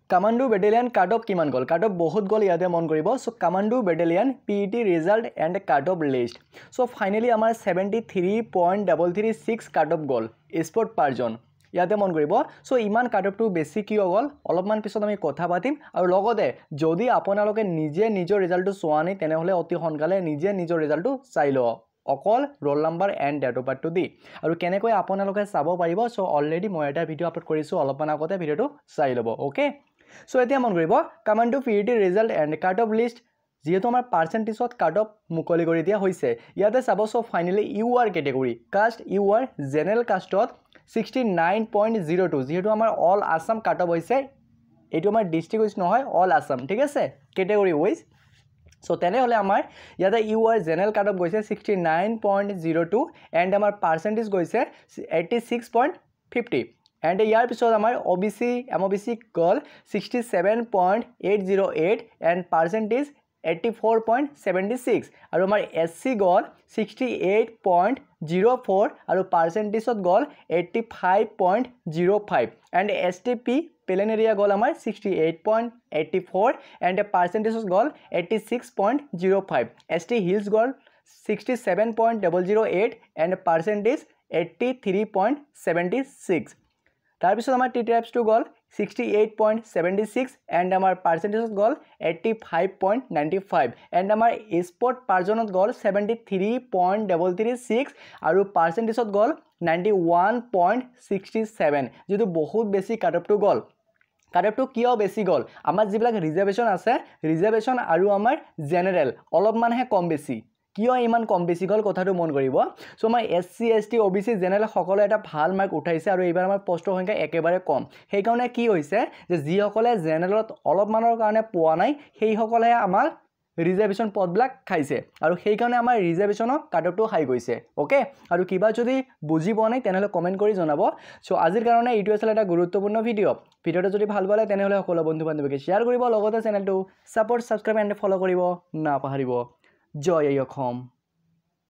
commando battalion cut off কিমান গ'ল cut off বহুত গ'ল ইয়াতে মন কৰিব so commando battalion PET result and cut off list so finally আমাৰ 73.336 কাট অফ গ'ল স্পৰ্ট পাৰ্জন ইয়াতে মন কৰিব সো ইমান কাট অফটো বেছি কিয় গ'ল অলপমান পিছত আমি কথা পাতিম আৰু লগতে যদি আপোনালোকে নিজে নিজৰ ৰিজাল্টটো চোৱা নাই তেনেহলে অতি সোনকালে নিজে নিজৰ ৰিজাল্টটো চাই লওক অকল roll number and date of বাৰ্থটো দি আৰু কেনেকৈ আপোনালোকে চাব পাৰিব সো অলৰেডি মই এটা ভিডিঅ' আপলোড কৰিছোঁ অলপমান আগতে ভিডিঅ'টো চাই ল'ব ওকে সো এতিয়া মন কৰিব commando PET result and cut off list যেহেতু আমাৰ পাৰ্চেণ্টেজত কাট অফ মুকলি কৰি দিয়া হৈছে ইয়াতে চাব so finally you are category caste you R general কাষ্টত 69.02 যেহেতু আমাৰ অল আসাম কাট অফ হৈছে এইটো আমাৰ ডিস্ট্ৰিক্ট ওয়াইজ নহয় অল আসাম ঠিক আছে কেটেগৰী ওয়াইজ সো তেনেহলে আমাৰ ইয়াতে U R general cut off গৈছে 69.02 এণ্ড আমাৰ পাৰ্চেণ্টেজ গৈছে 86.50 এণ্ড ইয়াৰ পিছত আমাৰ ওবিসি এমওবিসি গ'ল 67.808 এণ্ড পাৰ্চেণ্টেজ 84.76 আৰু আমাৰ এসসি গ'ল 68.04 আৰু পাৰ্চেণ্টেজত গ'ল 85.05 এণ্ড এসটিপি প্লেন এৰিয়া গ'ল আমাৰ 68.84 এণ্ড পাৰ্চেণ্টেজত গ'ল 86.05 এসটি হিলছ গ'ল 67.008 এণ্ড পাৰ্চেণ্টেজ 83.76 তাৰ পিছত আমাৰ টি টাইপছটো গ'ল 68.76 এণ্ড আমাৰ পাৰ্চেণ্টেজত গ'ল 85.95 এণ্ড আমাৰ স্পৰ্ট পাৰ্জনত গ'ল 73.336 আৰু পাৰ্চেণ্টেজত গ'ল 91.67 যেটো বহুত বেছি কাট অফটো গ'ল কাট অফটো কিয় বেছি গ'ল আমাৰ যিবিলাক ৰিজাৰ্ভেশন আছে ৰিজাৰ্ভেশন আৰু আমাৰ জেনাৰেল অলপমানহে কম বেছি কিয় ইমান কম বেছি গ'ল কথাটো মন কৰিব সো আমাৰ এসসি এসটি ওবিসি জেনাৰেল সকলে এটা ভাল মাৰ্ক উঠাইছে আৰু এইবাৰ আমাৰ পোষ্টৰ সংখ্যা একেবাৰে কম সেই কাৰণে কি হৈছে যে যি সকলে জেনাৰেলত অলপমানৰ কাৰণে পোৱা নাই সেই সকলে আমাৰ ৰিজাৰ্ভেশন পদবিলাক খাইছে আৰু সেই কাৰণে আমাৰ ৰিজাৰ্ভেশনৰ কাট অফটো হাই গৈছে ওকে আৰু কিবা যদি বুজি পোৱা নাই তেনেহলে কমেন্ট কৰি জনাব সো আজিৰ কাৰণে এইটো আছিল এটা গুৰুত্বপূৰ্ণ ভিডিঅ'টো যদি ভাল পালে তেনেহলে সকলো বন্ধু বান্ধৱীক শ্বেয়াৰ কৰিব লগতে চেনেলটো সাপোৰ্ট সাবস্ক্ৰাইব এণ্ড ফলো কৰিব নাপাহৰিব জয় অসম